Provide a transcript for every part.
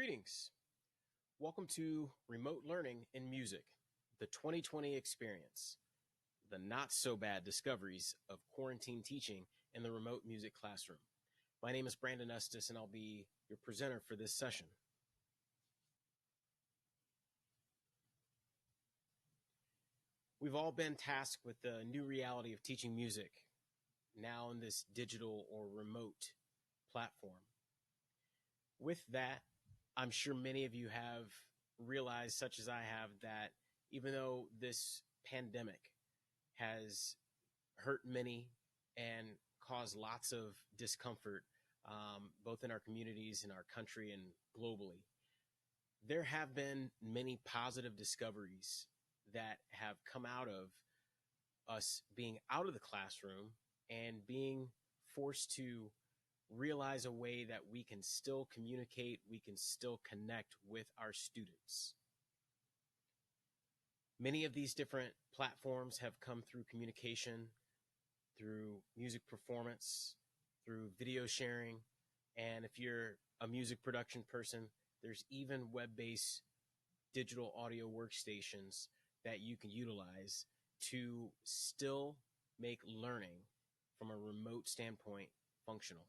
Greetings. Welcome to Remote Learning in Music, the 2020 experience, the not so bad discoveries of quarantine teaching in the remote music classroom. My name is Brandon Estes, and I'll be your presenter for this session. We've all been tasked with the new reality of teaching music, now in this digital or remote platform. With that, I'm sure many of you have realized, such as I have, that even though this pandemic has hurt many and caused lots of discomfort, both in our communities, in our country, and globally, there have been many positive discoveries that have come out of us being out of the classroom and being forced to realize a way that we can still communicate, we can still connect with our students. Many of these different platforms have come through communication, through music performance, through video sharing, and if you're a music production person, there's even web-based digital audio workstations that you can utilize to still make learning from a remote standpoint functional.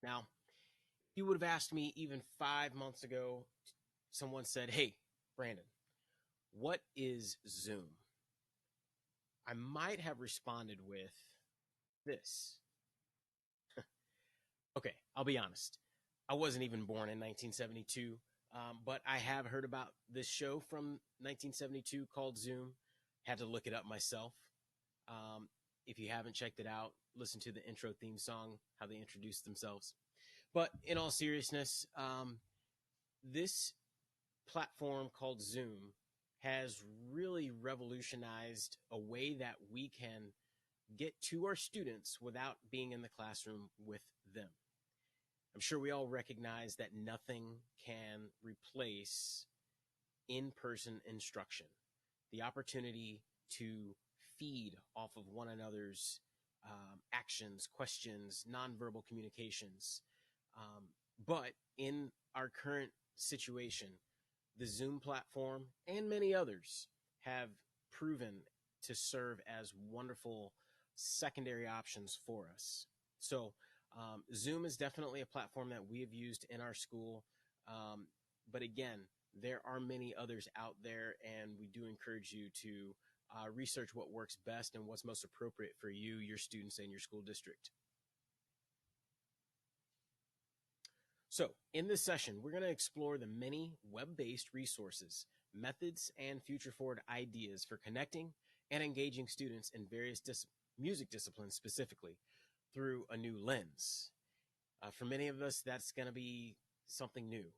Now, if you would have asked me even 5 months ago, someone said, "Hey, Brandon, what is Zoom?" I might have responded with this. Okay, I'll be honest. I wasn't even born in 1972, but I have heard about this show from 1972 called Zoom. Had to look it up myself. If you haven't checked it out, listen to the intro theme song, how they introduce themselves. But in all seriousness, this platform called Zoom has really revolutionized a way that we can get to our students without being in the classroom with them. I'm sure we all recognize that nothing can replace in-person instruction, the opportunity to feed off of one another's actions, questions, nonverbal communications. But in our current situation, the Zoom platform and many others have proven to serve as wonderful secondary options for us. So Zoom is definitely a platform that we have used in our school. But again, there are many others out there, and we do encourage you to research what works best and what's most appropriate for you, your students, and your school district. So in this session, we're going to explore the many web-based resources, methods, and future-forward ideas for connecting and engaging students in various music disciplines specifically through a new lens. For many of us, that's going to be something new.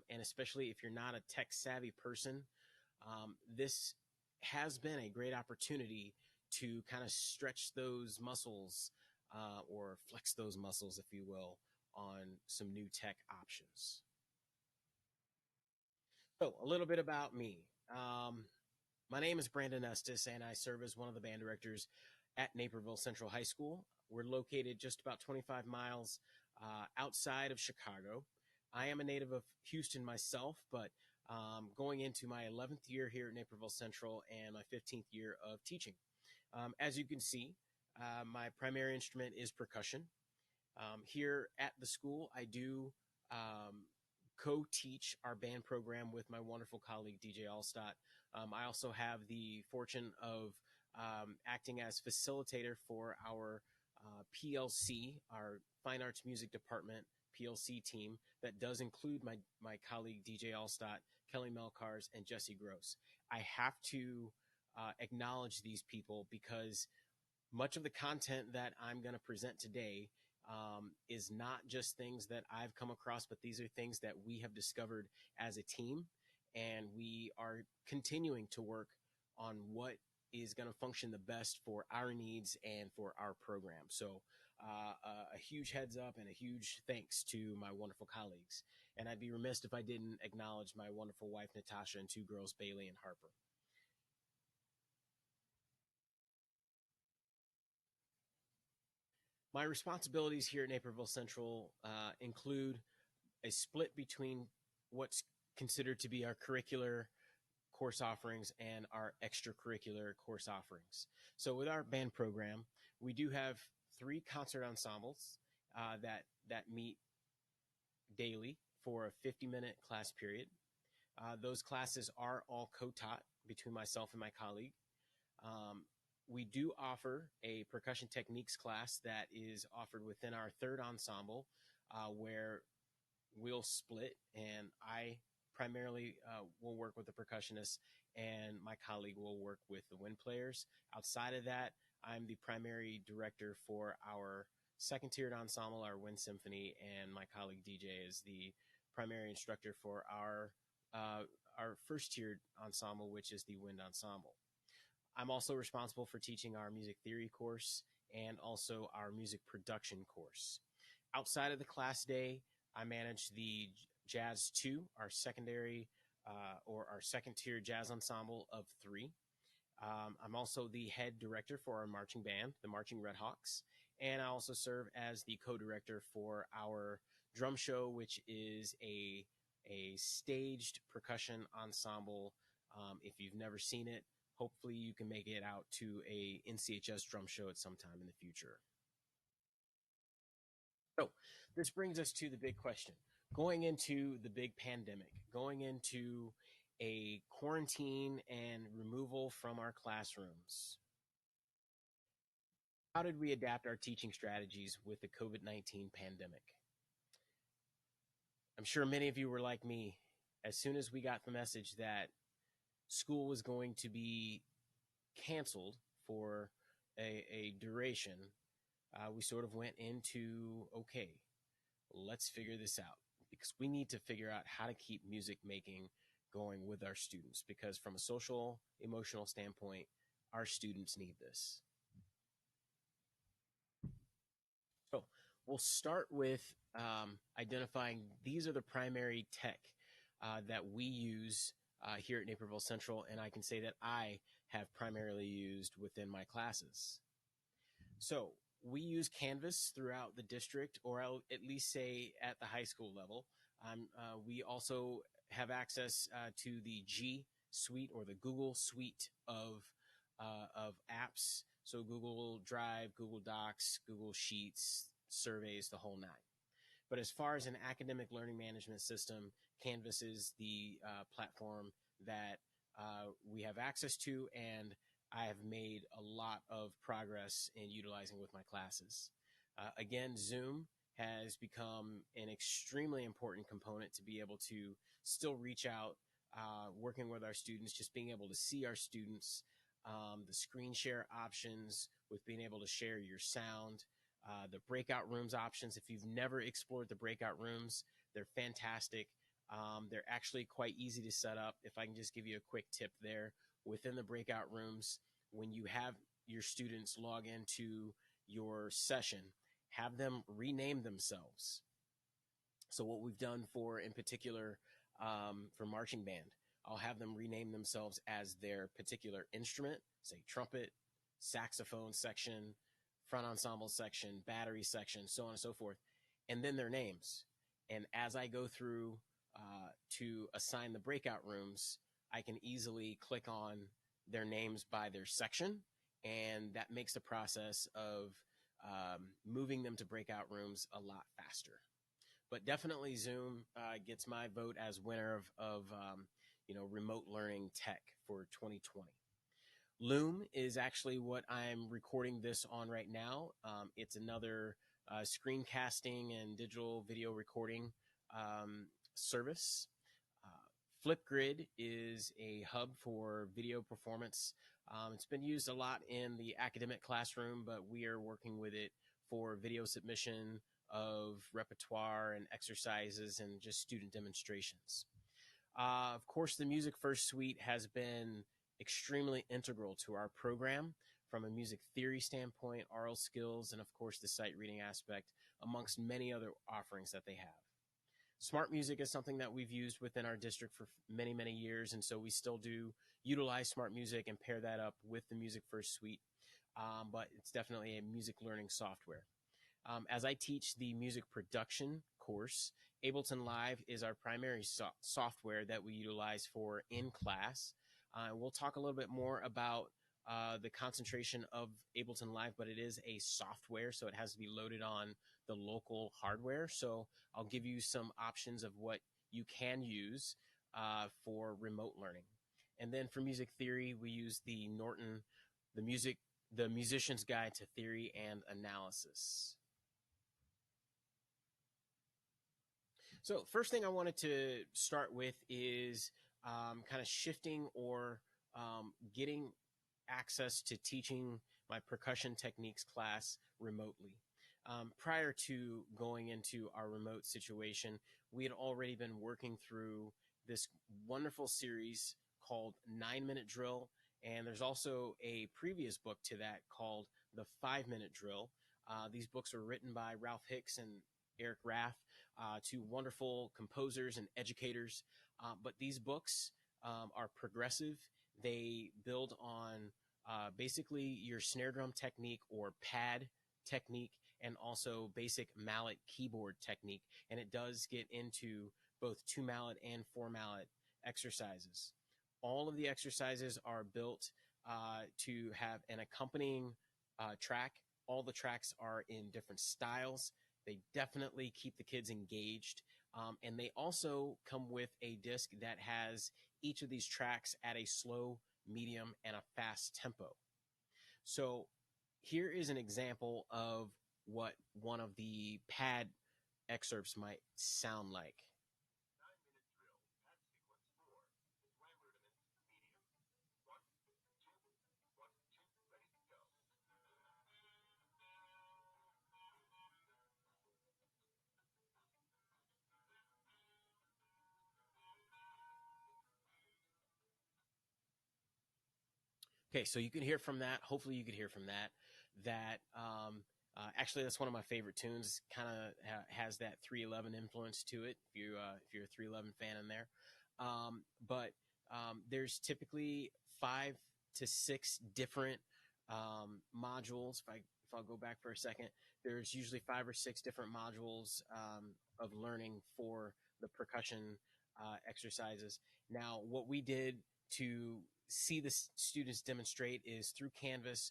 And especially if you're not a tech-savvy person, this has been a great opportunity to kind of stretch those muscles or flex those muscles, if you will, on some new tech options. So a little bit about me. My name is Brandon Estes, and I serve as one of the band directors at Naperville Central High School. We're located just about 25 miles outside of Chicago. I am a native of Houston myself, but going into my 11th year here at Naperville Central and my 15th year of teaching. As you can see, my primary instrument is percussion. Here at the school, I do co-teach our band program with my wonderful colleague, DJ Allstott. I also have the fortune of acting as facilitator for our PLC, our Fine Arts Music Department PLC team that does include my colleague, DJ Allstott, Kelly Melcars, and Jesse Gross. I have to acknowledge these people because much of the content that I'm going to present today is not just things that I've come across, but these are things that we have discovered as a team, and we are continuing to work on what is going to function the best for our needs and for our program. So a huge heads up and a huge thanks to my wonderful colleagues. And I'd be remiss if I didn't acknowledge my wonderful wife, Natasha, and two girls, Bailey and Harper. My responsibilities here at Naperville Central include a split between what's considered to be our curricular course offerings and our extracurricular course offerings. So with our band program, we do have three concert ensembles that meet daily for a 50-minute class period. Those classes are all co-taught between myself and my colleague. Um, we do offer a percussion techniques class that is offered within our third ensemble, where we'll split, and I primarily will work with the percussionists, and my colleague will work with the wind players. Outside of that, I'm the primary director for our second tiered ensemble, our wind symphony, and my colleague DJ is the primary instructor for uh, our first tiered ensemble, which is the wind ensemble. I'm also responsible for teaching our music theory course and also our music production course. Outside of the class day, I manage the Jazz 2, our secondary or our second tier jazz ensemble of three. I'm also the head director for our marching band, the Marching Red Hawks, and I also serve as the co-director for our drum show, which is a staged percussion ensemble. If you've never seen it, hopefully you can make it out to a NCHS drum show at some time in the future. So this brings us to the big question. Going into the big pandemic, going into a quarantine and removal from our classrooms, how did we adapt our teaching strategies with the COVID-19 pandemic? I'm sure many of you were like me. As soon as we got the message that school was going to be canceled for a duration, we sort of went into, okay, let's figure this out, because we need to figure out how to keep music making going with our students, because from a social, emotional standpoint, our students need this. So we'll start with identifying these are the primary tech that we use here at Naperville Central, and I can say that I have primarily used within my classes. So we use Canvas throughout the district, or I'll at least say at the high school level. We also have access to the G Suite, or the Google Suite of apps. So Google Drive, Google Docs, Google Sheets, surveys, the whole nine. But as far as an academic learning management system, Canvas is the platform that we have access to, and I have made a lot of progress in utilizing with my classes. Again, Zoom has become an extremely important component to be able to still reach out, working with our students, just being able to see our students, the screen share options with being able to share your sound, the breakout rooms options. If you've never explored the breakout rooms, they're fantastic. They're actually quite easy to set up. If I can just give you a quick tip there, within the breakout rooms, when you have your students log into your session, have them rename themselves. So what we've done for, in particular, for marching band, I'll have them rename themselves as their particular instrument, say trumpet, saxophone section, front ensemble section, battery section, so on and so forth, and then their names. And as I go through to assign the breakout rooms, I can easily click on their names by their section, and that makes the process of moving them to breakout rooms a lot faster. But definitely Zoom gets my vote as winner of remote learning tech for 2020. Loom is actually what I'm recording this on right now. It's another screencasting and digital video recording service. Flipgrid is a hub for video performance. It's been used a lot in the academic classroom, but we are working with it for video submission of repertoire and exercises and just student demonstrations. Of course, the Music First Suite has been extremely integral to our program from a music theory standpoint, oral skills, and of course the sight reading aspect, amongst many other offerings that they have. Smart music is something that we've used within our district for many, many years, and so we still do utilize smart music and pair that up with the Music First Suite, but it's definitely a music learning software. As I teach the music production course, Ableton Live is our primary software that we utilize for in class. We'll talk a little bit more about the concentration of Ableton Live, but it is a software, so it has to be loaded on the local hardware. So I'll give you some options of what you can use for remote learning. And then for music theory, we use the Norton, the Musician's Guide to Theory and Analysis. So first thing I wanted to start with is kind of shifting or getting access to teaching my percussion techniques class remotely. Prior to going into our remote situation, we had already been working through this wonderful series called 9-Minute Drill. And there's also a previous book to that called The 5-Minute Drill. These books were written by Ralph Hicks and Eric Raff, two wonderful composers and educators. But these books are progressive. They build on basically your snare drum technique or pad technique, and also basic mallet keyboard technique. And it does get into both 2-mallet and 4-mallet exercises. All of the exercises are built to have an accompanying track. All the tracks are in different styles. They definitely keep the kids engaged. And they also come with a disc that has each of these tracks at a slow, medium, and a fast tempo. So here is an example of what one of the pad excerpts might sound like. Okay, so you can hear from that. Hopefully, you could hear from that. Actually, that's one of my favorite tunes. Kind of has that 311 influence to it. If you're a 311 fan in there, but there's typically 5 to 6 different modules. If I'll go back for a second, there's usually 5 or 6 different modules of learning for the percussion exercises. Now, what we did to see the students demonstrate is through Canvas,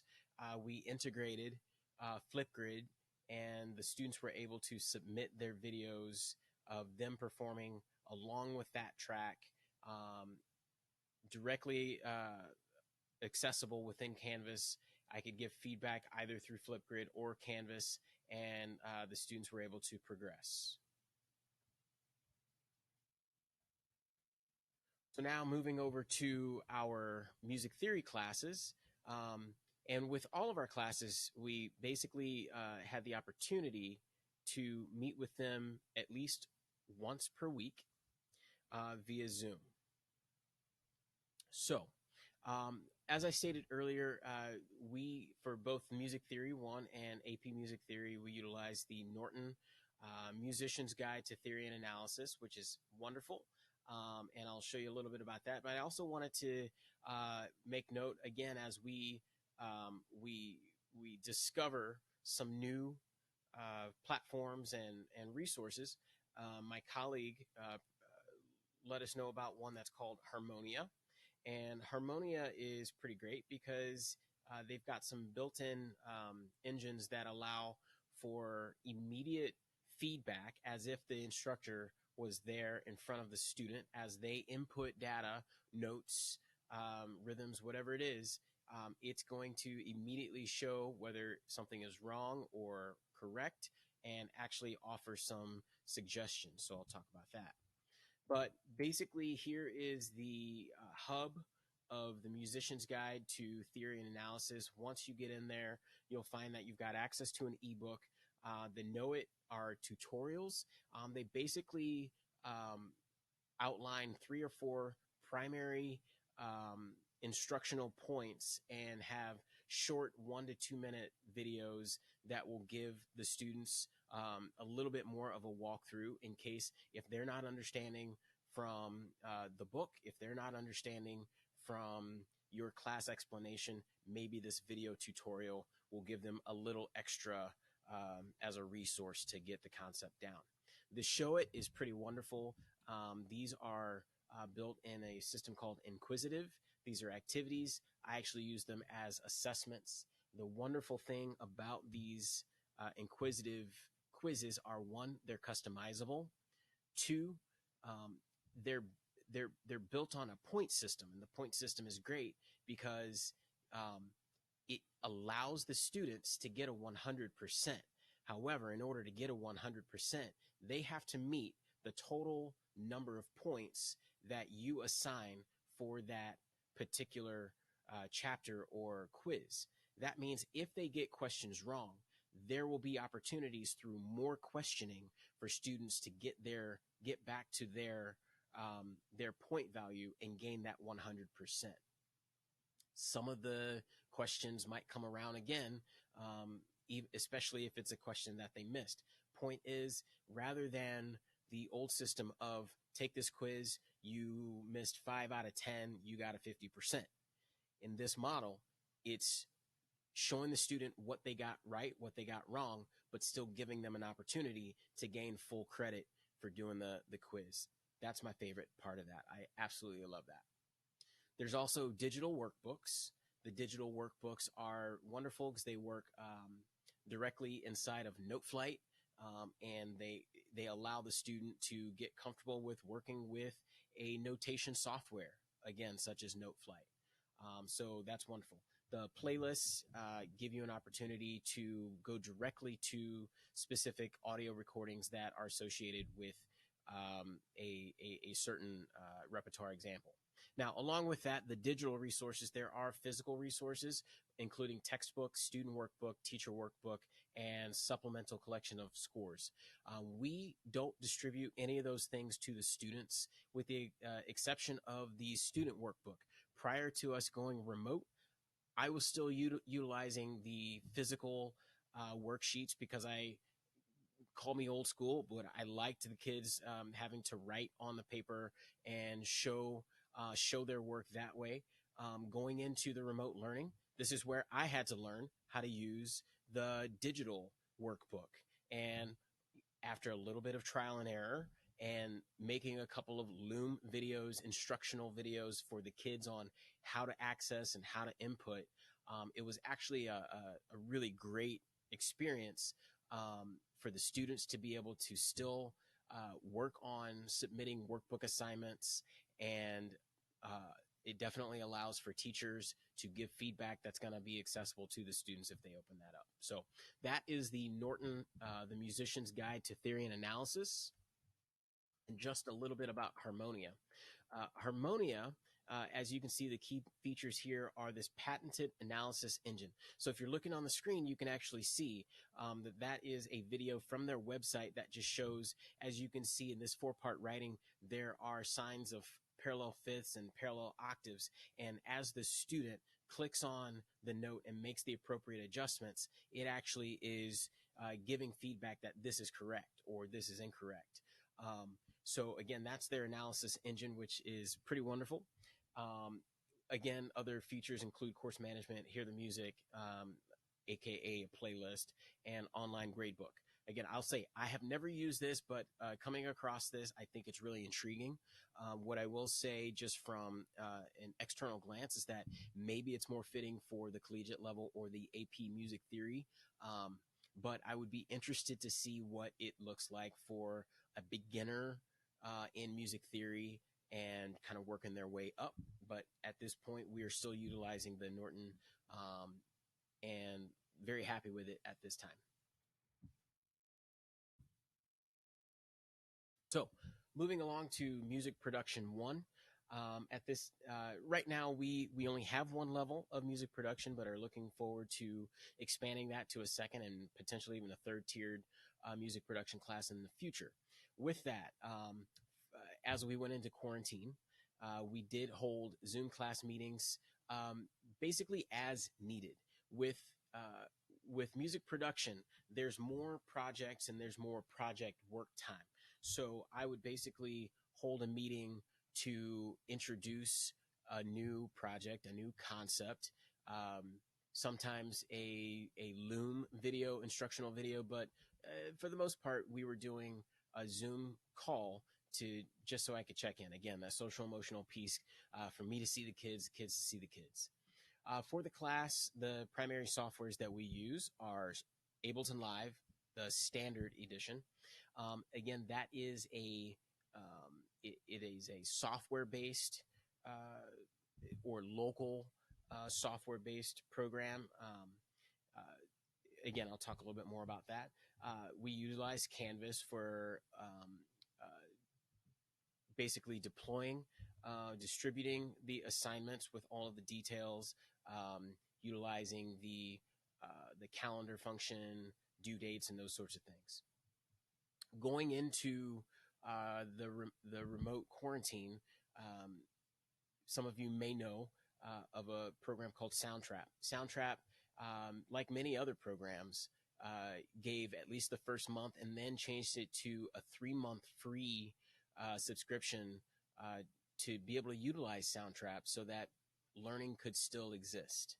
we integrated Flipgrid, and the students were able to submit their videos of them performing along with that track directly accessible within Canvas. I could give feedback either through Flipgrid or Canvas, and the students were able to progress. So now moving over to our music theory classes. And with all of our classes, we basically had the opportunity to meet with them at least once per week via Zoom. So, as I stated earlier, for both Music Theory 1 and AP Music Theory, we utilize the Norton Musician's Guide to Theory and Analysis, which is wonderful. And I'll show you a little bit about that. But I also wanted to make note, again, as we discover some new platforms and resources. My colleague let us know about one that's called Harmonia. And Harmonia is pretty great because they've got some built-in engines that allow for immediate feedback as if the instructor was there in front of the student as they input data, notes, rhythms, whatever it is. It's going to immediately show whether something is wrong or correct and actually offer some suggestions. So I'll talk about that. But basically, here is the hub of the Musician's Guide to Theory and Analysis. Once you get in there, you'll find that you've got access to an ebook. The Know It are tutorials. They basically outline 3 or 4 primary instructional points and have short 1 to 2 minute videos that will give the students a little bit more of a walkthrough in case if they're not understanding from the book, if they're not understanding from your class explanation, maybe this video tutorial will give them a little extra as a resource to get the concept down. The Show It is pretty wonderful. These are built in a system called Inquisitive. These are activities. I actually use them as assessments. The wonderful thing about these Inquisitive quizzes are, one, they're customizable. Two, um, they're they're built on a point system, and the point system is great because um, it allows the students to get a 100%. However, in order to get a 100%, they have to meet the total number of points that you assign for that particular chapter or quiz. That means if they get questions wrong, there will be opportunities through more questioning for students to get back to their point value and gain that 100%. Some of the questions might come around again, especially if it's a question that they missed. Point is, rather than the old system of take this quiz, you missed 5 out of 10, you got a 50%. In this model, it's showing the student what they got right, what they got wrong, but still giving them an opportunity to gain full credit for doing the quiz. That's my favorite part of that. I absolutely love that. There's also digital workbooks. The digital workbooks are wonderful because they work directly inside of NoteFlight, and they allow the student to get comfortable with working with a notation software, again, such as NoteFlight. So that's wonderful. The playlists give you an opportunity to go directly to specific audio recordings that are associated with a certain repertoire example. Now, along with that, the digital resources, there are physical resources, including textbook, student workbook, teacher workbook, and supplemental collection of scores. We don't distribute any of those things to the students, with the exception of the student workbook. Prior to us going remote, I was still utilizing the physical worksheets because call me old school, but I liked the kids having to write on the paper and show their work that way. Going into the remote learning, this is where I had to learn how to use the digital workbook. And after a little bit of trial and error and making a couple of Loom videos, instructional videos for the kids on how to access and how to input, it was actually a really great experience for the students to be able to still work on submitting workbook assignments, and it definitely allows for teachers to give feedback that's going to be accessible to the students if they open that up. So that is the Norton, the Musician's Guide to Theory and Analysis. And just a little bit about Harmonia. Harmonia, as you can see, the key features here are this patented analysis engine. So if you're looking on the screen, you can actually see that is a video from their website that just shows, as you can see in this 4-part writing, there are signs of parallel fifths and parallel octaves. And as the student clicks on the note and makes the appropriate adjustments, it actually is giving feedback that this is correct or this is incorrect. So again, that's their analysis engine, which is pretty wonderful. Again, other features include course management, hear the music, aka a playlist, and online gradebook. Again, I'll say I have never used this, but coming across this, I think it's really intriguing. What I will say just from an external glance is that maybe it's more fitting for the collegiate level or the AP music theory. But I would be interested to see what it looks like for a beginner in music theory and kind of working their way up. But at this point, we are still utilizing the Norton and very happy with it at this time. So moving along to Music Production 1. At this right now, we only have one level of music production, but are looking forward to expanding that to a second and potentially even a third tiered music production class in the future. With that, as we went into quarantine, we did hold Zoom class meetings basically as needed. With music production, there's more projects and there's more project work time. So I would basically hold a meeting to introduce a new project, a new concept, sometimes a Loom video, instructional video, but for the most part, we were doing a Zoom call to just so I could check in. Again, that social emotional piece for me to see the kids to see the kids. For the class, the primary softwares that we use are Ableton Live, the standard edition. Again, that is it is a software based or local software based program. Again, I'll talk a little bit more about that. We utilize Canvas for basically deploying, distributing the assignments with all of the details, utilizing the calendar function, due dates, and those sorts of things. Going into the remote quarantine, some of you may know of a program called Soundtrap. Soundtrap, like many other programs, gave at least the first month and then changed it to a 3-month free subscription to be able to utilize Soundtrap so that learning could still exist.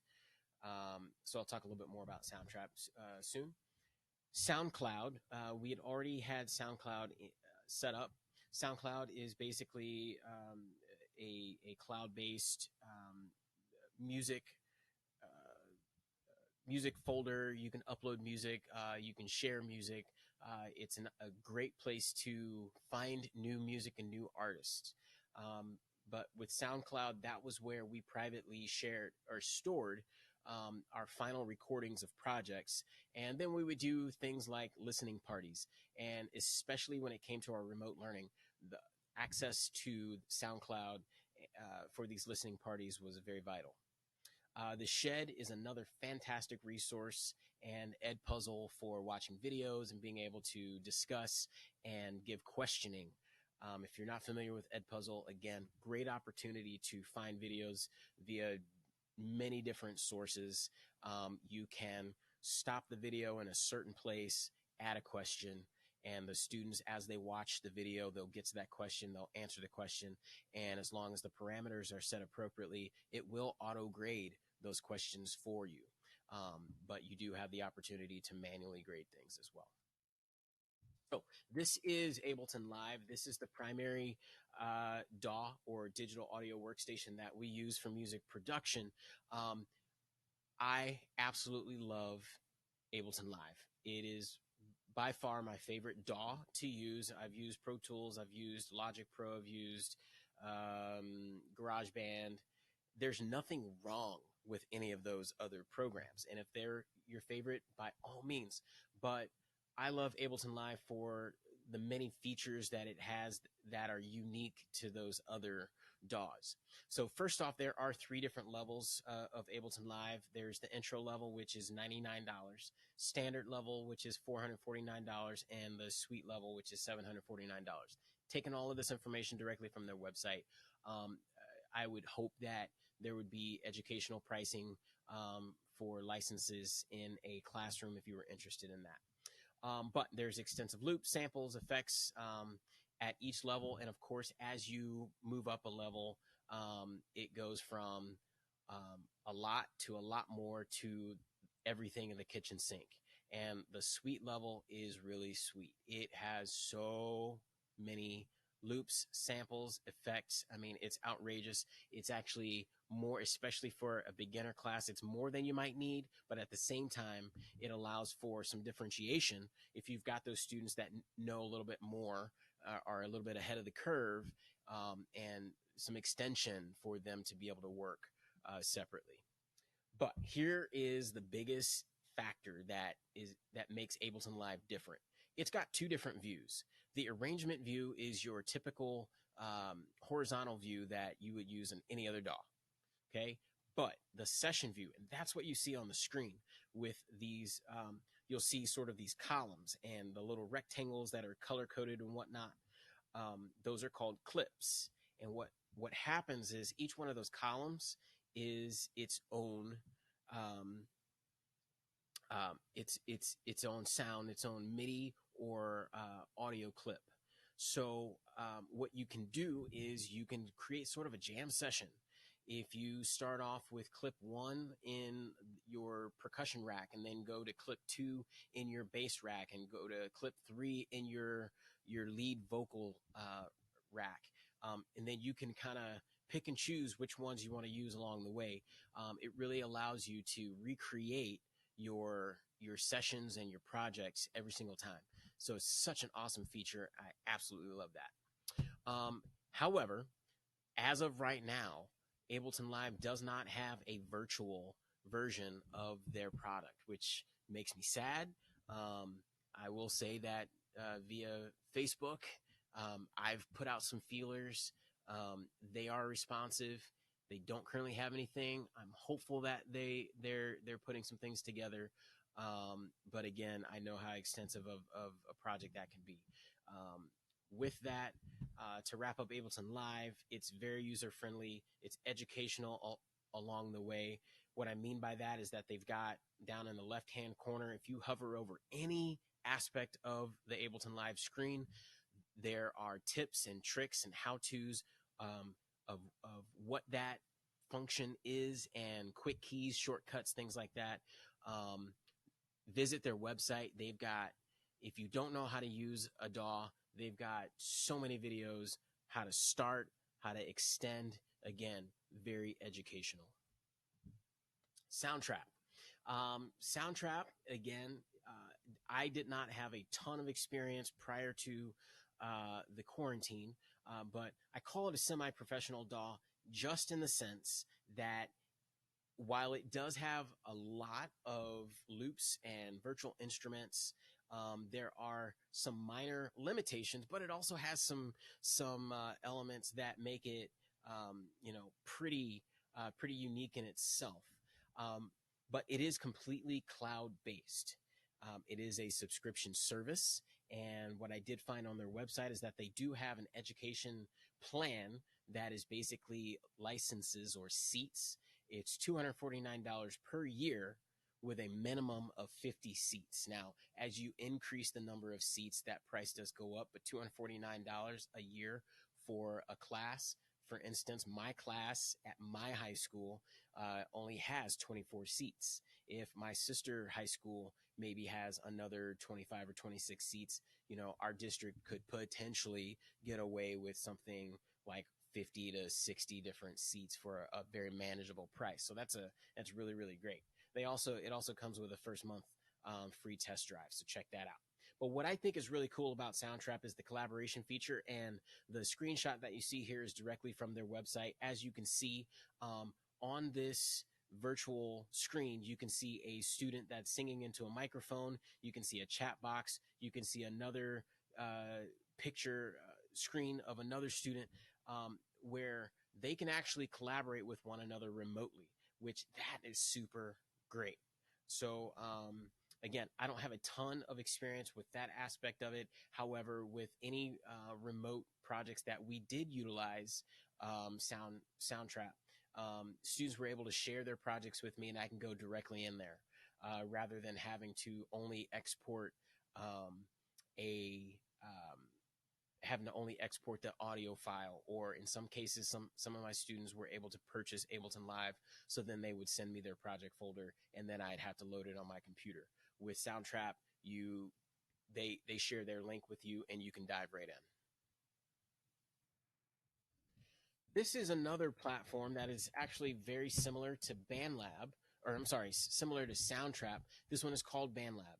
So I'll talk a little bit more about Soundtrap soon. SoundCloud, we had already had SoundCloud set up. SoundCloud is basically a cloud-based music folder. You can upload music. You can share music. It's a great place to find new music and new artists. But with SoundCloud, that was where we privately shared or stored our final recordings of projects. And then we would do things like listening parties. And especially when it came to our remote learning, the access to SoundCloud for these listening parties was very vital. The Shed is another fantastic resource and Edpuzzle for watching videos and being able to discuss and give questioning. If you're not familiar with Edpuzzle, again, great opportunity to find videos via many different sources. You can stop the video in a certain place, add a question, and the students, as they watch the video, they'll get to that question, they'll answer the question, and as long as the parameters are set appropriately, it will auto-grade those questions for you. But you do have the opportunity to manually grade things as well. So this is Ableton Live. This is the primary DAW or digital audio workstation that we use for music production. I absolutely love Ableton Live. It is by far my favorite DAW to use. I've used Pro Tools, I've used Logic Pro, I've used GarageBand. There's nothing wrong with any of those other programs. And if they're your favorite, by all means. But I love Ableton Live for the many features that it has that are unique to those other DAWs. So first off, there are 3 different levels of Ableton Live. There's the intro level, which is $99, standard level, which is $449, and the suite level, which is $749. Taking all of this information directly from their website, I would hope that there would be educational pricing for licenses in a classroom if you were interested in that. But there's extensive loops, samples, effects at each level. And of course, as you move up a level, it goes from a lot to a lot more to everything in the kitchen sink. And the suite level is really sweet. It has so many loops, samples, effects. I mean, it's outrageous. It's actually more, especially for a beginner class, it's more than you might need, but at the same time, it allows for some differentiation. If you've got those students that know a little bit more, are a little bit ahead of the curve, and some extension for them to be able to work separately. But here is the biggest factor that makes Ableton Live different. It's got 2 different views. The arrangement view is your typical horizontal view that you would use in any other DAW. Okay, but the session view, and that's what you see on the screen with these, you'll see sort of these columns and the little rectangles that are color-coded and whatnot. Those are called clips. And what happens is each one of those columns is its own, its own sound, its own MIDI or audio clip. So what you can do is you can create sort of a jam session. if you start off with clip 1 in your percussion rack and then go to clip 2 in your bass rack and go to clip 3 in your lead vocal rack, and then you can kind of pick and choose which ones you want to use along the way. It really allows you to recreate your sessions and your projects every single time. So it's such an awesome feature. I absolutely love that. However, as of right now, Ableton Live does not have a virtual version of their product, which makes me sad. I will say that via Facebook, I've put out some feelers. They are responsive. They don't currently have anything. I'm hopeful that they're putting some things together. But again, I know how extensive of a project that can be. With that, to wrap up Ableton Live, it's very user-friendly. It's educational along the way. What I mean by that is that they've got down in the left-hand corner, if you hover over any aspect of the Ableton Live screen, there are tips and tricks and how-tos of what that function is, and quick keys, shortcuts, things like that. Visit their website. They've got, if you don't know how to use a DAW, they've got so many videos, how to start, how to extend. Again, very educational. Soundtrap. Soundtrap, again, I did not have a ton of experience prior to the quarantine, but I call it a semi-professional DAW just in the sense that while it does have a lot of loops and virtual instruments, there are some minor limitations, but it also has some elements that make it, pretty unique in itself. But it is completely cloud-based. It is a subscription service, and what I did find on their website is that they do have an education plan that is basically licenses or seats. It's $249 per year with a minimum of 50 seats. Now, as you increase the number of seats, that price does go up, but $249 a year for a class. For instance, my class at my high school only has 24 seats. If my sister high school maybe has another 25 or 26 seats, our district could potentially get away with something like 50 to 60 different seats for a very manageable price. So that's really, really great. It also comes with a first month free test drive, so check that out. But what I think is really cool about Soundtrap is the collaboration feature, and the screenshot that you see here is directly from their website. As you can see on this virtual screen, you can see a student that's singing into a microphone. You can see a chat box. You can see another picture screen of another student where they can actually collaborate with one another remotely, which that is super great. So again, I don't have a ton of experience with that aspect of it. However, with any remote projects that we did utilize Soundtrap, students were able to share their projects with me, and I can go directly in there rather than having to only export the audio file, or in some cases, some of my students were able to purchase Ableton Live, so then they would send me their project folder, and then I'd have to load it on my computer. With Soundtrap, they share their link with you, and you can dive right in. This is another platform that is actually very similar to similar to Soundtrap. This one is called BandLab.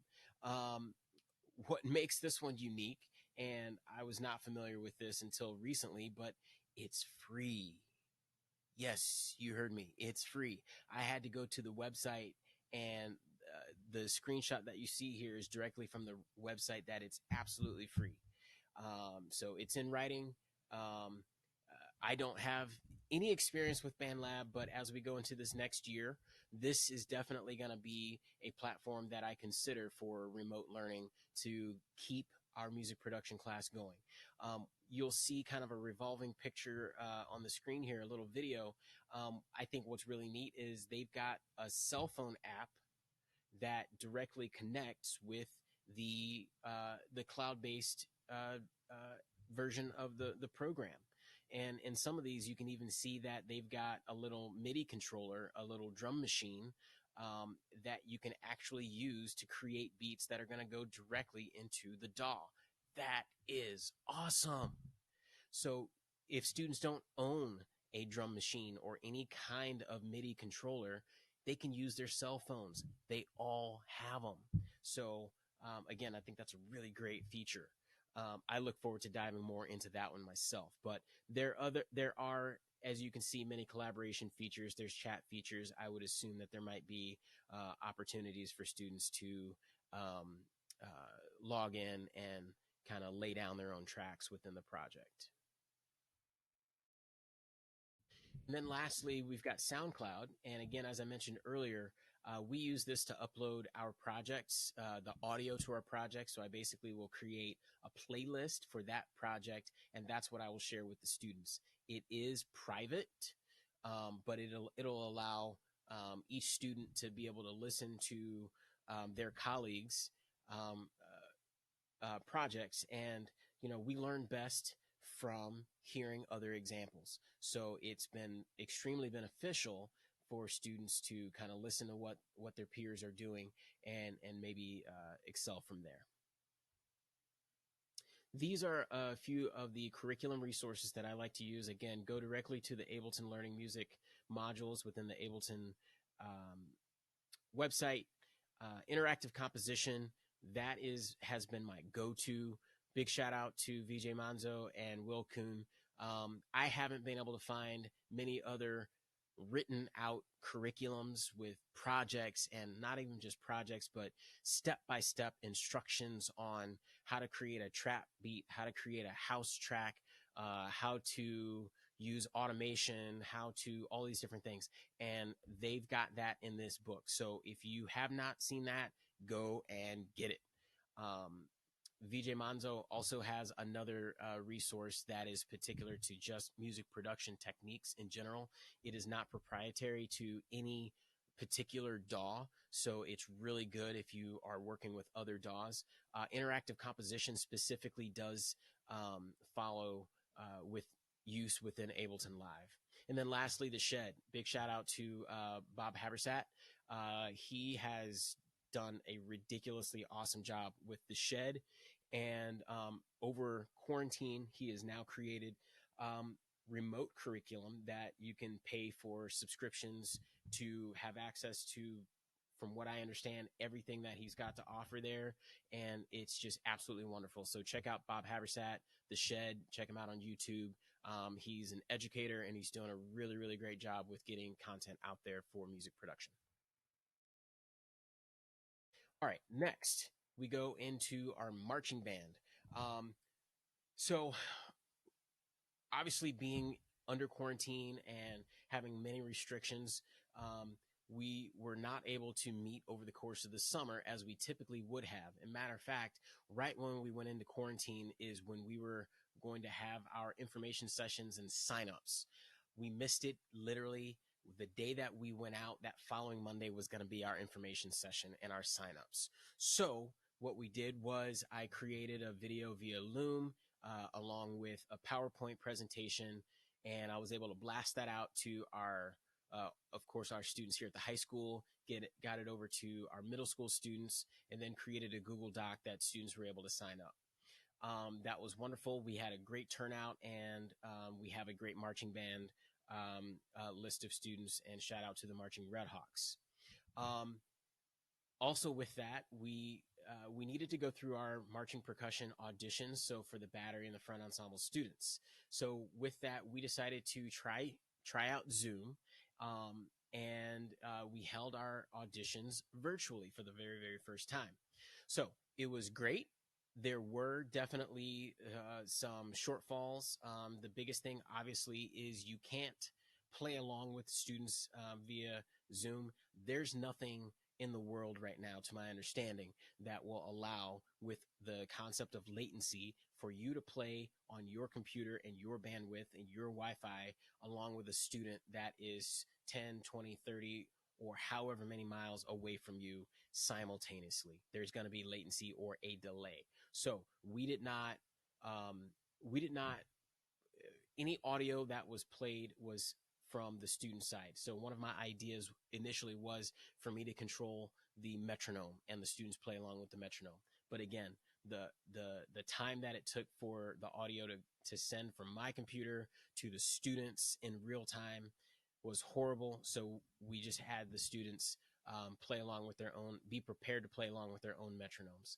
What makes this one unique, and I was not familiar with this until recently, but it's free. Yes, you heard me. It's free. I had to go to the website, and the screenshot that you see here is directly from the website that it's absolutely free. So it's in writing. I don't have any experience with BandLab, but as we go into this next year, this is definitely going to be a platform that I consider for remote learning to keep our music production class going. You'll see kind of a revolving picture on the screen here, a little video. I think what's really neat is they've got a cell phone app that directly connects with the cloud-based version of the program. And in some of these, you can even see that they've got a little MIDI controller, a little drum machine that you can actually use to create beats that are going to go directly into the DAW. That is awesome. So if students don't own a drum machine or any kind of MIDI controller, they can use their cell phones. They all have them. So again, I think that's a really great feature. I look forward to diving more into that one myself. But there are, as you can see, many collaboration features. There's chat features. I would assume that there might be opportunities for students to um, log in and kind of lay down their own tracks within the project. And then lastly, we've got SoundCloud. And again, as I mentioned earlier, we use this to upload our projects, the audio to our project. So I basically will create a playlist for that project, and that's what I will share with the students. It is private, but it'll allow each student to be able to listen to their colleagues' um, projects, and we learn best from hearing other examples. So it's been extremely beneficial for students to kind of listen to what their peers are doing and maybe excel from there. These are a few of the curriculum resources that I like to use. Again, go directly to the Ableton Learning Music modules within the Ableton website. Interactive composition, that has been my go-to. Big shout out to VJ Manzo and Will Kuhn. I haven't been able to find many other written out curriculums with projects, and not even just projects, but step-by-step instructions on how to create a trap beat, how to create a house track, how to use automation, how to all these different things. And they've got that in this book. So if you have not seen that, go and get it. VJ Manzo also has another resource that is particular to just music production techniques in general. It is not proprietary to any particular DAW, so it's really good if you are working with other DAWs. Interactive composition specifically does follow with use within Ableton Live. And then lastly, The Shed. Big shout out to Bob Habersat. He has done a ridiculously awesome job with The Shed. And over quarantine, he has now created remote curriculum that you can pay for subscriptions to have access to, from what I understand, everything that he's got to offer there. And it's just absolutely wonderful. So check out Bob Habersat, The Shed. Check him out on YouTube. He's an educator, and he's doing a really, really great job with getting content out there for music production. All right, next we go into our marching band. So obviously being under quarantine and having many restrictions, we were not able to meet over the course of the summer as we typically would have. And matter of fact, right when we went into quarantine is when we were going to have our information sessions and signups. We missed it literally the day that we went out. That following Monday was going to be our information session and our signups. So what we did was I created a video via Loom along with a PowerPoint presentation, and I was able to blast that out to our, of course, our students here at the high school, got it over to our middle school students, and then created a Google Doc that students were able to sign up. That was wonderful. We had a great turnout, and we have a great marching band list of students, and shout out to the Marching Redhawks. Also with that, we needed to go through our marching percussion auditions. So for the battery and the front ensemble students. So with that, we decided to try out Zoom. And we held our auditions virtually for the very, very first time. So it was great. There were definitely some shortfalls. The biggest thing, obviously, is you can't play along with students via Zoom. There's nothing in the world right now, to my understanding, that will allow, with the concept of latency, for you to play on your computer and your bandwidth and your Wi-Fi along with a student that is 10, 20, 30, or however many miles away from you simultaneously. There's going to be latency or a delay. So we did not any audio that was played was from the student side. So one of my ideas initially was for me to control the metronome and the students play along with the metronome. But again, the time that it took for the audio to send from my computer to the students in real time was horrible. So we just had the students play along with their own, be prepared to play along with their own metronomes.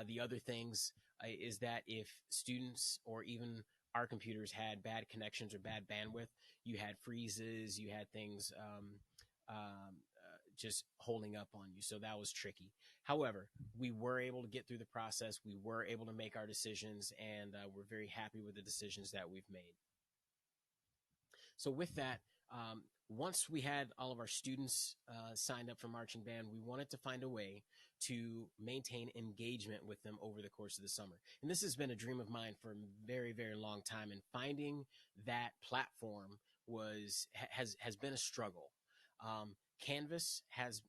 The other things is that if students or even our computers had bad connections or bad bandwidth, you had freezes, you had things just holding up on you. So that was tricky. However, we were able to get through the process. We were able to make our decisions, and we're very happy with the decisions that we've made. So with that, once we had all of our students signed up for marching band, we wanted to find a way to maintain engagement with them over the course of the summer. And this has been a dream of mine for a very, very long time. And finding that platform has been a struggle. Canvas has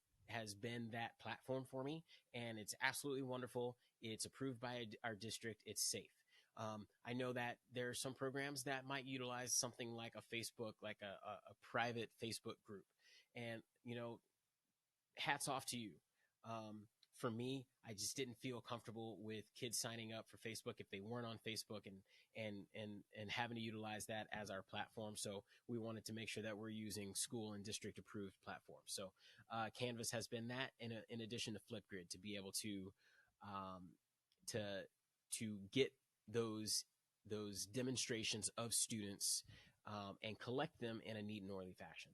been that platform for me, and it's absolutely wonderful. It's approved by our district. It's safe. I know that there are some programs that might utilize something like a Facebook, like a private Facebook group. And, hats off to you. For me, I just didn't feel comfortable with kids signing up for Facebook if they weren't on Facebook and having to utilize that as our platform. So we wanted to make sure that we're using school and district approved platforms. So Canvas has been that in addition to Flipgrid to be able to get those demonstrations of students and collect them in a neat and orderly fashion.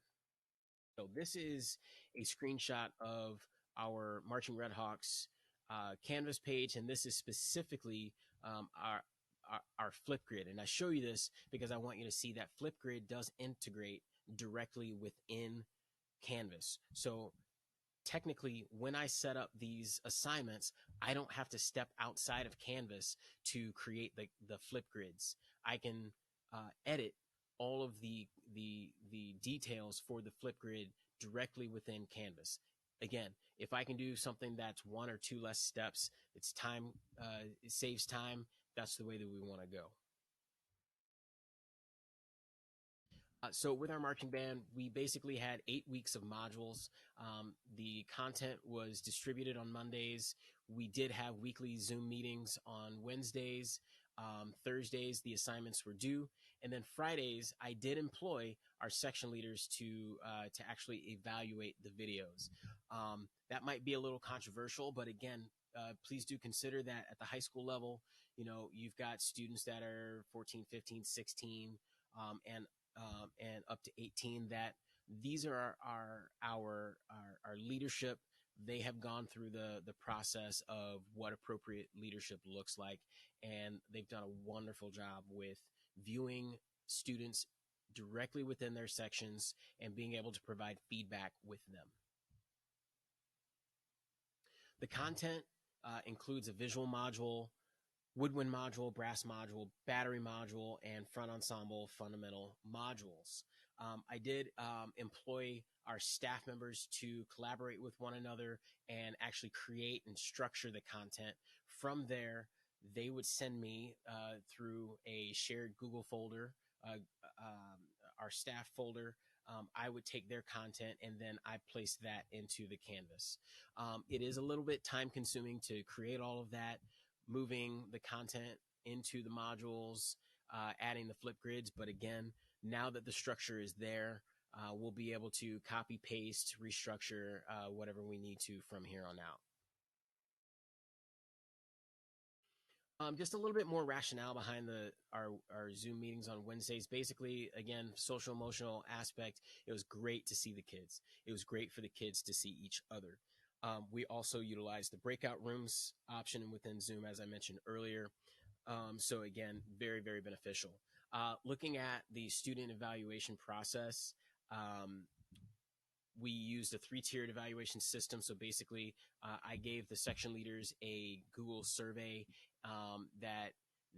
So this is a screenshot of our Marching Red Hawks Canvas page, and this is specifically our Flipgrid. And I show you this because I want you to see that Flipgrid does integrate directly within Canvas. So technically, when I set up these assignments, I don't have to step outside of Canvas to create the Flipgrids. I can edit all of the details for the Flipgrid directly within Canvas. Again, if I can do something that's one or two less steps, it's time, it saves time. That's the way that we want to go. So with our marching band, we basically had 8 weeks of modules. The content was distributed on Mondays. We did have weekly Zoom meetings on Wednesdays. Thursdays, the assignments were due. And then Fridays, I did employ our section leaders to actually evaluate the videos. That might be a little controversial, but again, please do consider that at the high school level, you've got students that are 14, 15, 16, and up to 18, that these are our leadership. They have gone through the process of what appropriate leadership looks like, and they've done a wonderful job with viewing students directly within their sections and being able to provide feedback with them. The content includes a visual module, woodwind module, brass module, battery module, and front ensemble fundamental modules. I did employ our staff members to collaborate with one another and actually create and structure the content. From there, they would send me through a shared Google folder, our staff folder. I would take their content and then I place that into the Canvas. It is a little bit time consuming to create all of that, moving the content into the modules, adding the Flipgrids. But again, now that the structure is there, we'll be able to copy, paste, restructure whatever we need to from here on out. Just a little bit more rationale behind our Zoom meetings on Wednesdays. Basically, again, social emotional aspect. It was great to see the kids. It was great for the kids to see each other. We also utilized the breakout rooms option within Zoom, as I mentioned earlier. So again, very, very beneficial. Looking at the student evaluation process, we used a 3-tiered evaluation system. So basically, I gave the section leaders a Google survey that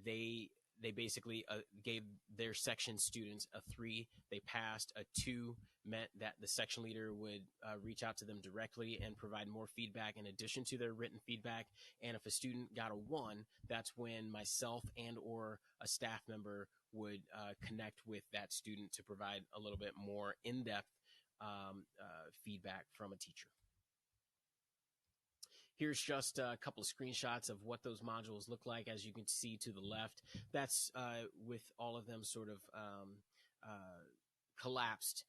they basically gave their section students a 3. They passed, a 2 meant that the section leader would reach out to them directly and provide more feedback in addition to their written feedback. And if a student got a 1, that's when myself and or a staff member would connect with that student to provide a little bit more in-depth feedback from a teacher. Here's just a couple of screenshots of what those modules look like. As you can see to the left, that's with all of them sort of collapsed,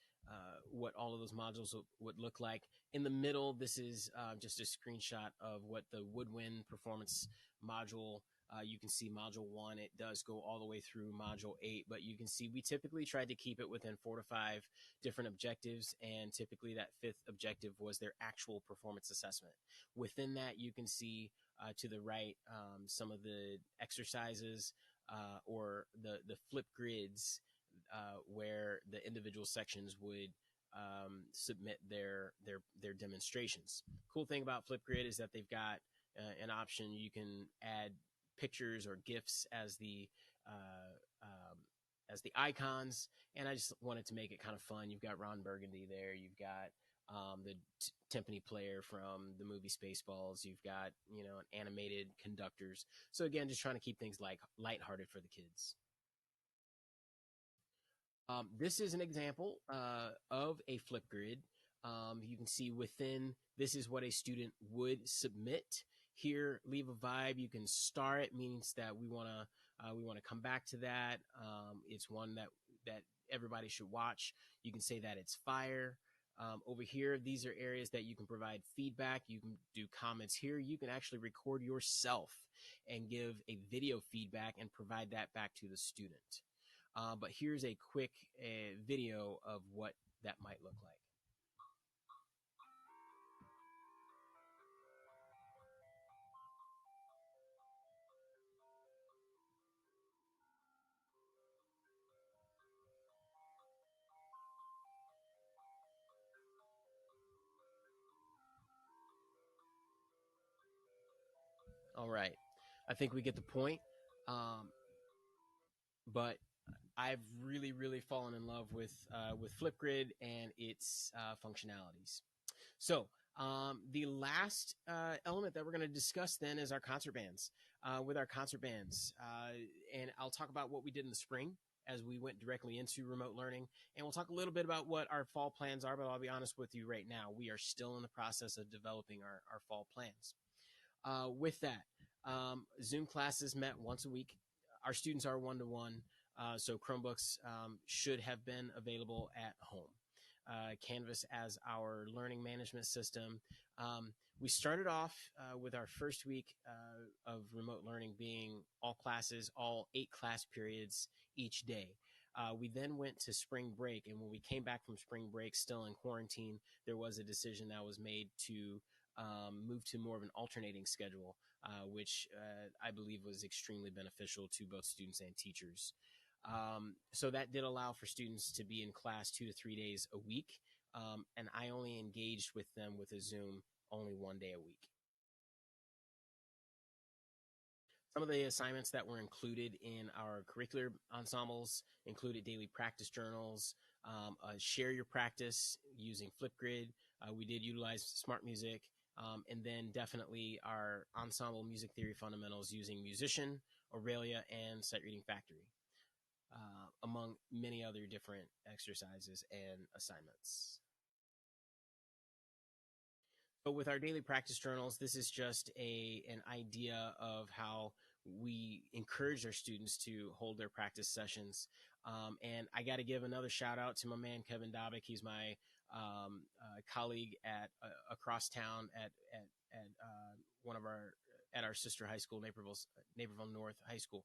what all of those modules would look like. In the middle, this is just a screenshot of what the woodwind performance module. You can see module 1, it does go all the way through module 8, but you can see we typically tried to keep it within 4 to 5 different objectives, and typically that 5th objective was their actual performance assessment. Within that, you can see to the right some of the exercises or the flip grids where the individual sections would submit their demonstrations. Cool thing about Flipgrid is that they've got an option. You can add pictures or GIFs as the icons, and I just wanted to make it kind of fun. You've got Ron Burgundy there. You've got the timpani player from the movie Spaceballs. You've got, you know, animated conductors. So again, just trying to keep things like lighthearted for the kids. This is an example of a Flipgrid. You can see within, this is what a student would submit. Here, leave a vibe. You can star it, means that we want to come back to that. It's one that everybody should watch. You can say that it's fire. Over here, these are areas that you can provide feedback. You can do comments here. You can actually record yourself and give a video feedback and provide that back to the student. But here's a quick video of what that might look like. All right. I think we get the point. But I've really, really fallen in love with Flipgrid and its functionalities. So the last element that we're going to discuss then is our concert bands. With our concert bands, and I'll talk about what we did in the spring as we went directly into remote learning, and we'll talk a little bit about what our fall plans are. But I'll be honest with you right now, we are still in the process of developing our fall plans. With that, Zoom classes met once a week. Our students are one-to-one, so Chromebooks should have been available at home. Canvas as our learning management system. We started off with our first week of remote learning being all classes, all 8 class periods each day. We then went to spring break, and when we came back from spring break, still in quarantine, there was a decision that was made to move to more of an alternating schedule, which I believe was extremely beneficial to both students and teachers. So that did allow for students to be in class 2 to 3 days a week, and I only engaged with them with a Zoom only 1 day a week. Some of the assignments that were included in our curricular ensembles included daily practice journals, share your practice using Flipgrid. We did utilize smart music, and then definitely our ensemble music theory fundamentals using Musician, Aurelia, and Sight Reading Factory, among many other different exercises and assignments. But with our daily practice journals, this is just an idea of how we encourage our students to hold their practice sessions. And I got to give another shout out to my man, Kevin Dobick. He's my colleague at across town at one of our sister high school, Naperville North High School.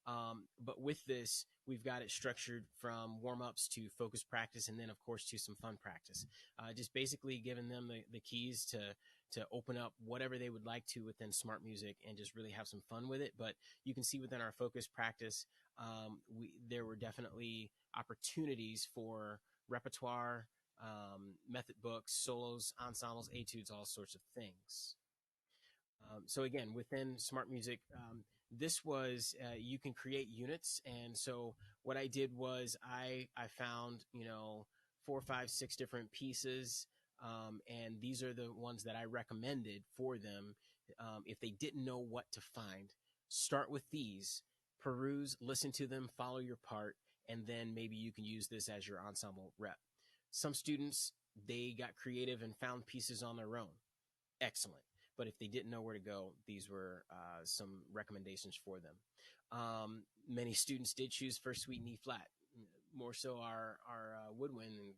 But with this, we've got it structured from warm-ups to focus practice, and then, of course, to some fun practice. Just basically giving them the keys to open up whatever they would like to within smart music and just really have some fun with it. But you can see within our focus practice, there were definitely opportunities for repertoire, method books, solos, ensembles, etudes, all sorts of things. So again, within smart music, this was, you can create units. And so what I did was I found, four, five, six different pieces. And these are the ones that I recommended for them. If they didn't know what to find, start with these, peruse, listen to them, follow your part, and then maybe you can use this as your ensemble rep. Some students, they got creative and found pieces on their own. Excellent. But if they didn't know where to go, these were some recommendations for them. Many students did choose first suite and E flat, more so our woodwind and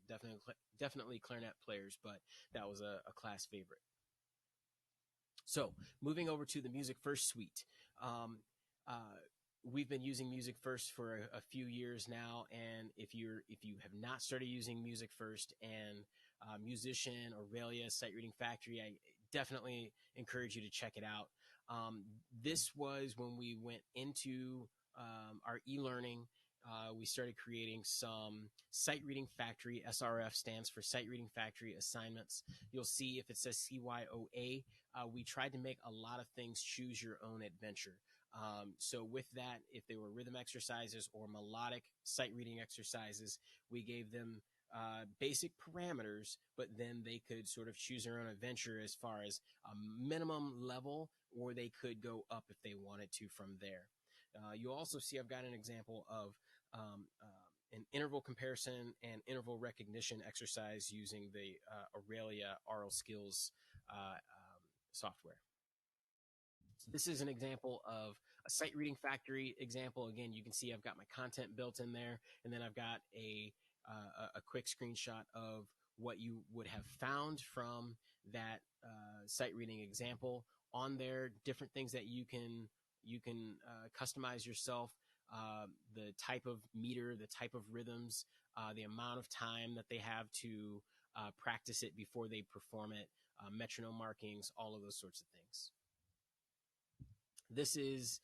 definitely clarinet players, but that was a class favorite. So moving over to the music first suite. Um, uh, we've been using music first for a few years now, and if you have not started using music first and musician, Aurelia, Sight Reading Factory, I definitely encourage you to check it out. This was when we went into our e-learning. We started creating some Sight Reading Factory. SRF stands for Sight Reading Factory assignments. You'll see if it says CYOA, we tried to make a lot of things choose your own adventure. So with that, if they were rhythm exercises or melodic sight reading exercises, we gave them basic parameters, but then they could sort of choose their own adventure as far as a minimum level, or they could go up if they wanted to from there. You'll also see I've got an example of an interval comparison and interval recognition exercise using the Aurelia Aural Skills software. So this is an example of a sight reading factory example. Again, you can see I've got my content built in there, and then I've got a quick screenshot of what you would have found from that sight reading example on there. Different things that you can customize yourself. The type of meter, the type of rhythms, the amount of time that they have to practice it before they perform it, metronome markings, all of those sorts of things. This is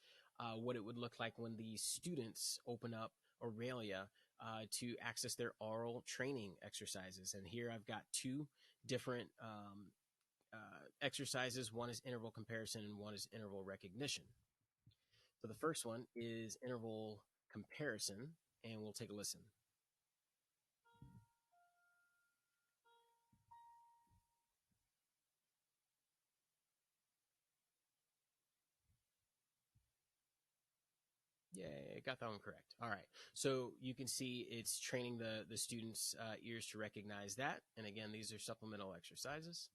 what it would look like when the students open up Aurelia to access their aural training exercises. And here I've got two different exercises. One is interval comparison and one is interval recognition. So the first one is interval comparison, and we'll take a listen. Yeah, got that one correct. All right. So you can see it's training the students' ears to recognize that. And again, these are supplemental exercises.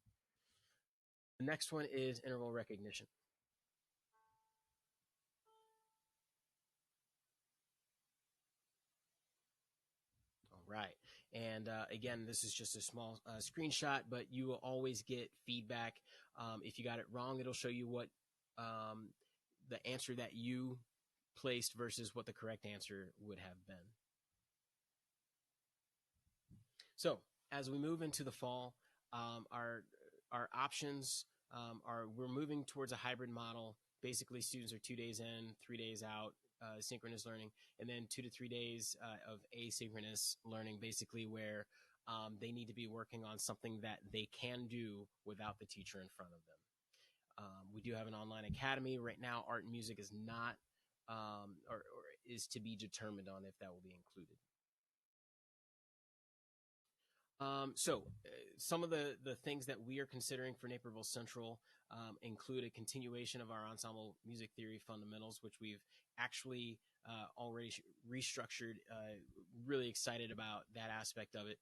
The next one is interval recognition. All right. And again, this is just a small screenshot, but you will always get feedback. If you got it wrong, it'll show you what the answer that you placed versus what the correct answer would have been. So as we move into the fall, our options are we're moving towards a hybrid model. Basically, students are 2 days in, 3 days out, synchronous learning, and then 2 to 3 days of asynchronous learning, basically where they need to be working on something that they can do without the teacher in front of them. We do have an online academy. Right now, art and music is not or is to be determined on if that will be included. Some of the things that we are considering for Naperville Central include a continuation of our ensemble music theory fundamentals, which we've actually already restructured. Really excited about that aspect of it.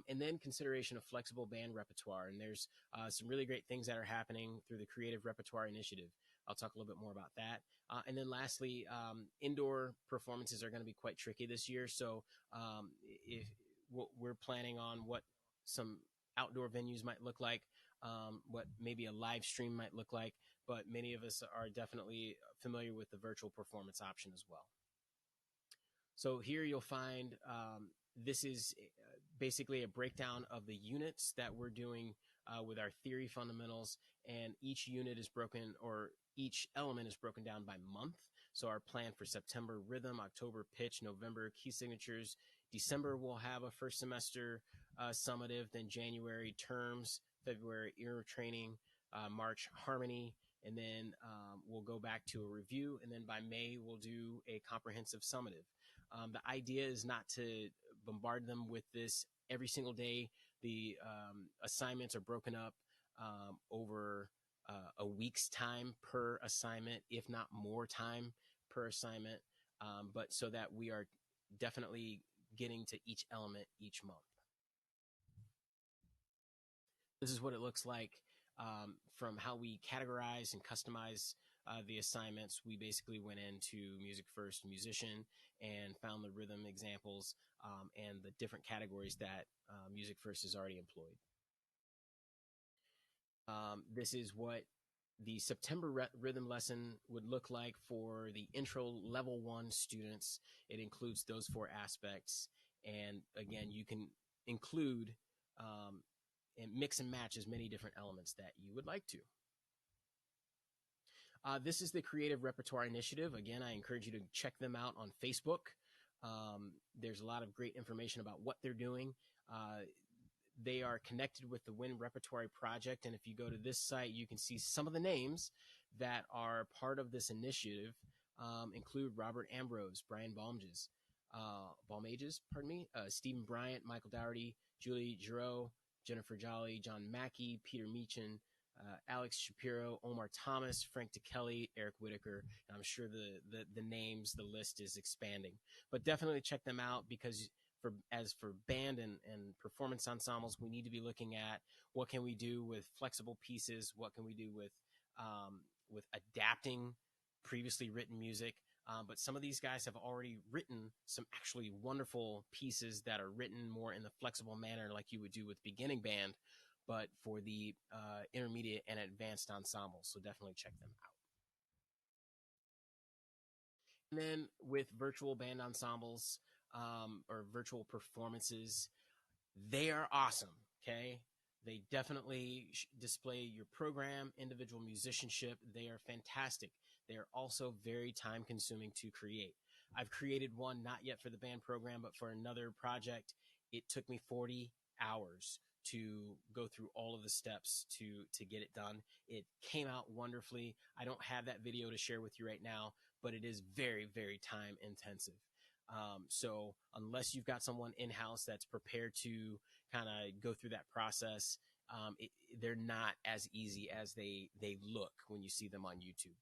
And then consideration of flexible band repertoire. And there's some really great things that are happening through the Creative Repertoire Initiative. I'll talk a little bit more about that. And then lastly, indoor performances are going to be quite tricky this year. So if we're planning on what some outdoor venues might look like, what maybe a live stream might look like, but many of us are definitely familiar with the virtual performance option as well. So here you'll find this is basically a breakdown of the units that we're doing with our theory fundamentals, and each unit is broken, or each element is broken down by month. So our plan for September, rhythm; October, pitch; November, key signatures; December, we'll have a first semester summative; then January, terms; February, ear training; March, harmony; and then we'll go back to a review, and then by May, we'll do a comprehensive summative. The idea is not to bombard them with this every single day. The assignments are broken up over a week's time per assignment, if not more time per assignment, but so that we are definitely getting to each element each month. This is what it looks like from how we categorize and customize the assignments. We basically went into Music First Musician and found the rhythm examples and the different categories that Music First has already employed. This is what the September rhythm lesson would look like for the intro level 1 students. It includes those 4 aspects. And again, you can include and mix and match as many different elements that you would like to. This is the Creative Repertoire Initiative. Again, I encourage you to check them out on Facebook. There's a lot of great information about what they're doing. They are connected with the Win Repertoire Project, and if you go to this site, you can see some of the names that are part of this initiative. Include Robert Ambrose, Brian Balmages, Stephen Bryant, Michael Dougherty, Julie Giroux, Jennifer Jolly, John Mackey, Peter Meechan, Alex Shapiro, Omar Thomas, Frank DeKelly, Eric Whitaker. And I'm sure the names, the list is expanding. But definitely check them out, because as for band and performance ensembles, we need to be looking at what can we do with flexible pieces, what can we do with adapting previously written music. But some of these guys have already written some actually wonderful pieces that are written more in the flexible manner like you would do with beginning band, but for the intermediate and advanced ensembles. So definitely check them out. And then with virtual band ensembles or virtual performances, they are awesome, okay? They definitely display your program, individual musicianship. They are fantastic. They are also very time consuming to create. I've created one, not yet for the band program, but for another project. It took me 40 hours to go through all of the steps to get it done. It came out wonderfully. I don't have that video to share with you right now, but it is very, very time intensive. So unless you've got someone in-house that's prepared to kind of go through that process, they're not as easy as they look when you see them on YouTube.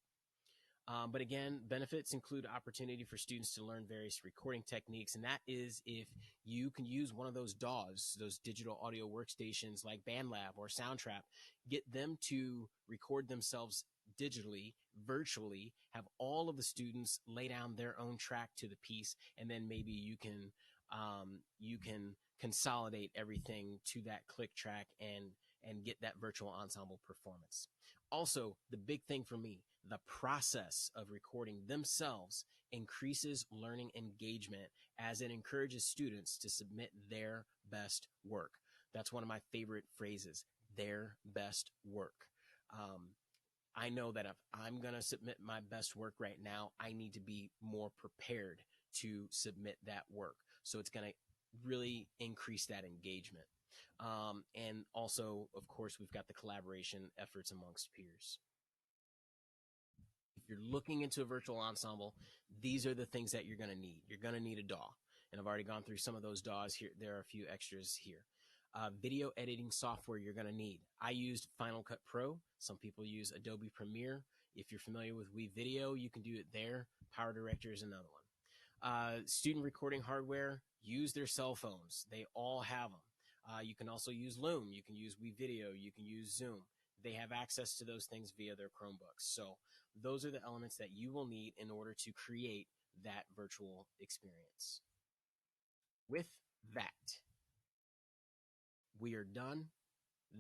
But again, benefits include opportunity for students to learn various recording techniques, and that is if you can use one of those DAWs, those digital audio workstations like BandLab or Soundtrap, get them to record themselves digitally, virtually, have all of the students lay down their own track to the piece, and then maybe you can consolidate everything to that click track and get that virtual ensemble performance. Also, the big thing for me, the process of recording themselves increases learning engagement as it encourages students to submit their best work. That's one of my favorite phrases, their best work. I know that if I'm going to submit my best work right now, I need to be more prepared to submit that work. So it's going to really increase that engagement. And also, of course, we've got the collaboration efforts amongst peers. If you're looking into a virtual ensemble, these are the things that you're going to need. You're going to need a DAW. And I've already gone through some of those DAWs here. There are a few extras here. Video editing software you're going to need. I used Final Cut Pro. Some people use Adobe Premiere. If you're familiar with WeVideo, you can do it there. Power Director is another one. Student recording hardware, use their cell phones. They all have them. You can also use Loom. You can use WeVideo. You can use Zoom. They have access to those things via their Chromebooks. So those are the elements that you will need in order to create that virtual experience. With that, we are done.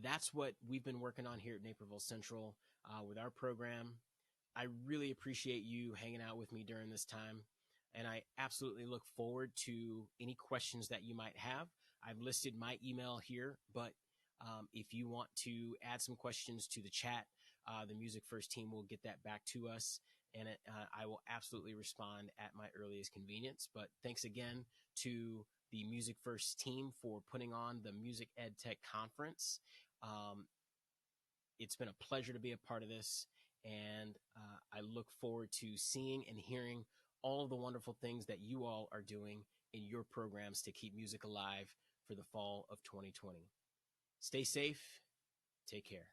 That's what we've been working on here at Naperville Central with our program. I really appreciate you hanging out with me during this time, and I absolutely look forward to any questions that you might have. I've listed my email here, but if you want to add some questions to the chat, the Music First team will get that back to us, and I will absolutely respond at my earliest convenience. But thanks again to the Music First team for putting on the Music Ed Tech Conference. It's been a pleasure to be a part of this, and I look forward to seeing and hearing all of the wonderful things that you all are doing in your programs to keep music alive for the fall of 2020. Stay safe. Take care.